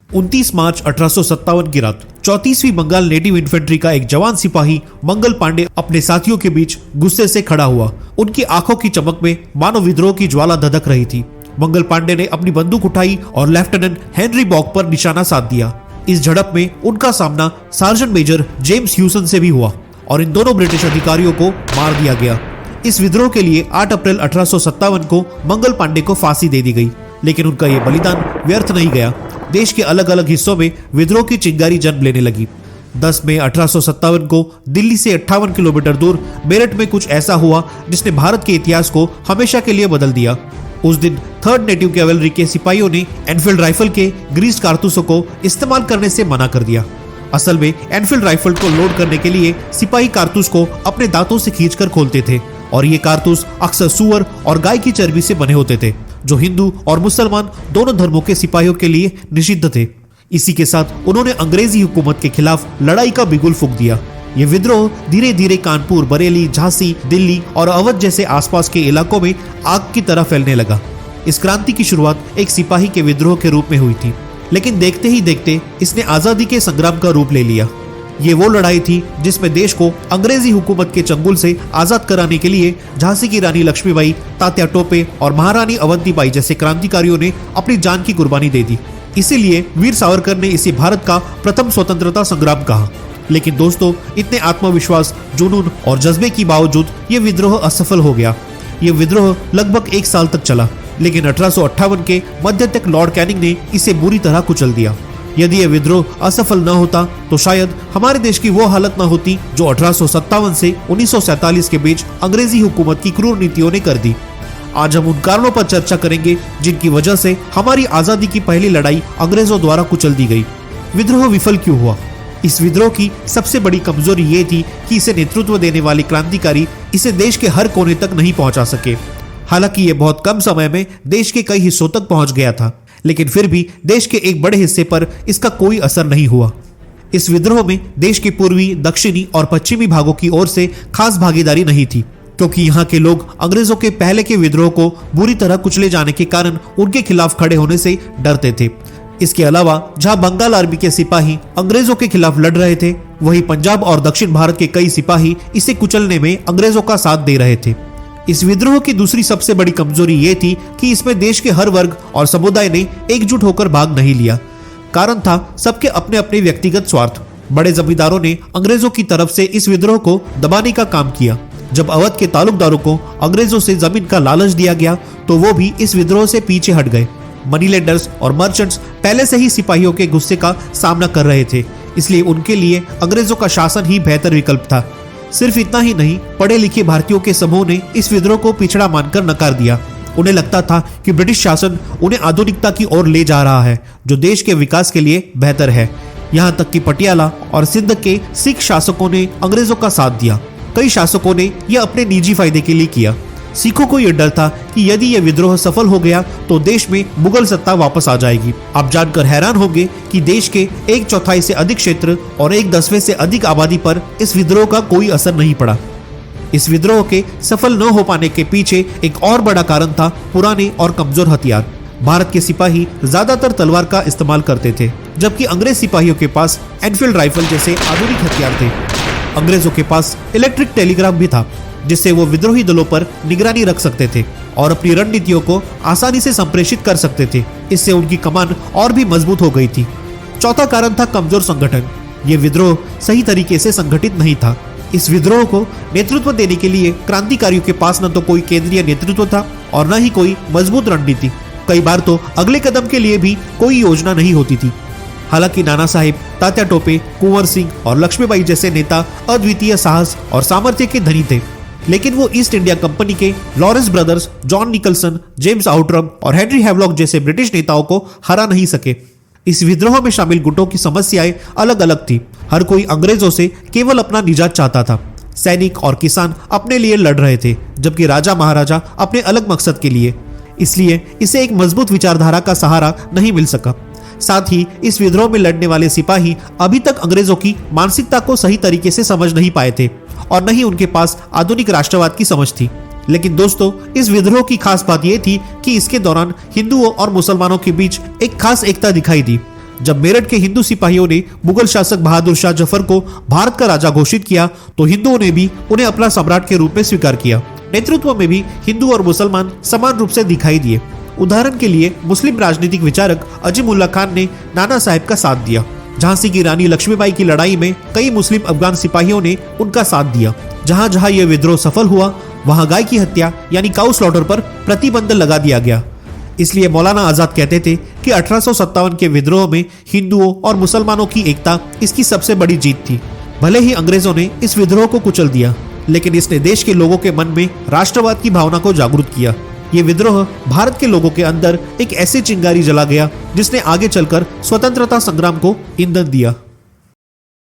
29 मार्च 1857 की रात 34वीं Bengal native infantry का एक जवान सिपाही मंगल पांडे अपने साथियों के बीच गुस्से से खड़ा हुआ। उनकी आंखों की चमक में मानो विद्रोह की ज्वाला धधक रही थी। मंगल पांडे ने अपनी बंदूक उठाई और लेफ्टिनेंट हेनरी बॉक पर निशाना साध दिया। इस झड़प में उनका सामना सार्जेंट मेजर जेम्स ह्यूसन से भी हुआ और इन दोनों ब्रिटिश अधिकारियों को मार दिया गया। इस विद्रोह के लिए 8 अप्रैल 1857 को मंगल पांडे को फांसी दे दी गई, लेकिन उनका यह बलिदान व्यर्थ नहीं गया। देश के अलग अलग हिस्सों में विद्रोह की चिंगारी जन्म लेने लगी। 10 मई 1857 को दिल्ली से 58 किलोमीटर दूर मेरठ में कुछ ऐसा हुआ जिसने भारत के इतिहास को हमेशा के लिए बदल दिया। उस दिन 3rd नेटिव कैवेलरी के सिपाहियों ने एनफील्ड राइफल के ग्रीस कारतूसों को इस्तेमाल करने से मना कर दिया। असल में एनफील्ड राइफल को लोड करने के लिए सिपाही कारतूस को अपने दांतों से खींचकर खोलते थे और ये कारतूस अक्सर सूअर और गाय की चर्बी से बने होते थे, जो हिंदू और मुसलमान दोनों धर्मों के सिपाहियों के लिए निषिद्ध थे। इसी के साथ उन्होंने अंग्रेजी हुकूमत के खिलाफ लड़ाई का बिगुल फूंक दिया। ये विद्रोह धीरे धीरे कानपुर, बरेली, झांसी, दिल्ली और अवध जैसे आसपास के इलाकों में आग की तरह फैलने लगा। इस क्रांति की शुरुआत एक सिपाही के विद्रोह के रूप में हुई थी, लेकिन देखते ही देखते इसने आजादी के संग्राम का रूप ले लिया। ये वो लड़ाई थी जिसमें देश को अंग्रेजी हुकूमत के चंगुल से आजाद कराने के लिए झांसी की रानी लक्ष्मीबाई, तात्या टोपे और महारानी अवंतीबाई जैसे क्रांतिकारियों ने अपनी जान की कुर्बानी दे दी। इसीलिए वीर सावरकर ने इसे भारत का प्रथम स्वतंत्रता संग्राम कहा। लेकिन दोस्तों, इतने आत्मविश्वास, जुनून और जज्बे के बावजूद ये विद्रोह असफल हो गया। ये विद्रोह लगभग 1 साल तक चला, लेकिन 1858 के मध्य तक लॉर्ड कैनिंग ने इसे बुरी तरह कुचल दिया। यदि यह विद्रोह असफल न होता तो शायद हमारे देश की वो हालत न होती जो 1857 से 1947 के बीच अंग्रेजी हुकूमत की क्रूर नीतियों ने कर दी। आज हम उन कारणों पर चर्चा करेंगे जिनकी वजह से हमारी आजादी की पहली लड़ाई अंग्रेजों द्वारा कुचल दी गई। विद्रोह विफल क्यों हुआ? इस विद्रोह की सबसे बड़ी कमजोरी ये थी कि इसे नेतृत्व देने वाले क्रांतिकारी इसे देश के हर कोने तक नहीं पहुंचा सके। हालांकि ये बहुत कम समय में देश के कई हिस्सों तक पहुंच गया था, लेकिन फिर भी देश के एक बड़े हिस्से पर इसका कोई असर नहीं हुआ। इस विद्रोह में देश के पूर्वी, दक्षिणी और पश्चिमी भागों की ओर से खास भागीदारी नहीं थी, क्योंकि यहाँ के लोग अंग्रेजों के पहले के विद्रोह को बुरी तरह कुचले जाने के कारण उनके खिलाफ खड़े होने से डरते थे। इसके अलावा जहां बंगाल आर्मी के सिपाही अंग्रेजों के खिलाफ लड़ रहे थे, वहीं पंजाब और दक्षिण भारत के कई सिपाही इसे कुचलने में अंग्रेजों का साथ दे रहे थे। इस विद्रोह की दूसरी सबसे बड़ी कमजोरी ये थी कि इसमें देश के हर वर्ग और समुदाय ने एकजुट होकर भाग नहीं लिया। कारण था सबके अपने अपने व्यक्तिगत स्वार्थ। बड़े जमींदारों ने अंग्रेजों की तरफ से इस विद्रोह को दबाने का काम किया। जब अवध के तालुकदारों को अंग्रेजों से जमीन का लालच दिया गया तो वो भी इस विद्रोह से पीछे हट गए। मनीलेंडर्स और मर्चेंट्स पहले से ही सिपाहियों के गुस्से का सामना कर रहे थे, इसलिए उनके लिए अंग्रेजों का शासन ही बेहतर विकल्प था। सिर्फ इतना ही नहीं, पढ़े लिखे भारतीयों के समूह ने इस विद्रोह को पिछड़ा मानकर नकार दिया। उन्हें लगता था कि ब्रिटिश शासन उन्हें आधुनिकता की ओर ले जा रहा है, जो देश के विकास के लिए बेहतर है। यहाँ तक कि पटियाला और सिंध के सिख शासकों ने अंग्रेजों का साथ दिया। कई शासकों ने यह अपने निजी फायदे के लिए किया। सिखों को यह डर था कि यदि यह विद्रोह सफल हो गया तो देश में मुगल सत्ता वापस आ जाएगी। आप जानकर हैरान होंगे कि देश के 1/4 से अधिक क्षेत्र और 1/10 से अधिक आबादी पर इस विद्रोह का कोई असर नहीं पड़ा। इस विद्रोह के सफल न हो पाने के पीछे एक और बड़ा कारण था पुराने और कमजोर हथियार। भारत के सिपाही ज्यादातर तलवार का इस्तेमाल करते थे, जबकि अंग्रेज सिपाहियों के पास एनफील्ड राइफल जैसे आधुनिक हथियार थे। अंग्रेजों के पास इलेक्ट्रिक टेलीग्राफ भी था, जिससे वो विद्रोही दलों पर निगरानी रख सकते थे और अपनी रणनीतियों को आसानी से संप्रेषित कर सकते थे। इससे उनकी कमान और भी मजबूत हो गई थी। चौथा कारण था कमजोर संगठन। ये विद्रोह सही तरीके से संगठित नहीं था। इस विद्रोह को नेतृत्व देने के लिए क्रांतिकारियों के पास न तो कोई केंद्रीय नेतृत्व था और न ही कोई मजबूत रणनीति। कई बार तो अगले कदम के लिए भी कोई योजना नहीं होती थी। हालांकि नाना साहेब, तात्या टोपे, कुंवर सिंह और लक्ष्मीबाई जैसे नेता अद्वितीय साहस और सामर्थ्य के धनी थे, लेकिन वो ईस्ट इंडिया कंपनी के Lawrence brothers, John Nicholson, James Outram और हेनरी हैवलॉक जैसे ब्रिटिश नेताओं को हरा नहीं सके। इस विद्रोह में शामिल गुटों की समस्याएं अलग अलग थी। हर कोई अंग्रेजों से केवल अपना निजात चाहता था। सैनिक और किसान अपने लिए लड़ रहे थे, जबकि राजा महाराजा अपने अलग मकसद के लिए। इसलिए इसे एक मजबूत विचारधारा का सहारा नहीं मिल सका। साथ ही इस विद्रोह में लड़ने वाले सिपाही अभी तक अंग्रेजों की मानसिकता को सही तरीके से समझ नहीं पाए थे और न ही उनके पास आधुनिक राष्ट्रवाद की समझ थी। लेकिन दोस्तों, इस विद्रोह की खास बात यह थी कि इसके दौरान हिंदुओं और मुसलमानों के बीच एक खास एकता दिखाई दी। जब मेरठ के हिंदू सिपाहियों ने मुगल शासक बहादुर शाह जफर को भारत का राजा घोषित किया तो हिंदुओं ने भी उन्हें अपना सम्राट के रूप में स्वीकार किया। नेतृत्व में भी हिंदू और मुसलमान समान रूप से दिखाई दिए। उदाहरण के लिए मुस्लिम राजनीतिक विचारक अजीमुल्ला खान ने नाना साहब का साथ दिया। झांसी की रानी लक्ष्मीबाई की लड़ाई में कई मुस्लिम अफगान सिपाहियों ने उनका साथ दिया। जहां जहां यह विद्रोह सफल हुआ वहां गाय की हत्या यानी काउ स्लॉटर पर प्रतिबंध लगा दिया गया। इसलिए मौलाना आजाद कहते थे कि 1857 के विद्रोह में हिंदुओं और मुसलमानों की एकता इसकी सबसे बड़ी जीत थी। भले ही अंग्रेजों ने इस विद्रोह को कुचल दिया, लेकिन इसने देश के लोगों के मन में राष्ट्रवाद की भावना को जागृत किया। ये विद्रोह भारत के लोगों के अंदर एक ऐसी चिंगारी जला गया जिसने आगे चलकर स्वतंत्रता संग्राम को ईंधन दिया।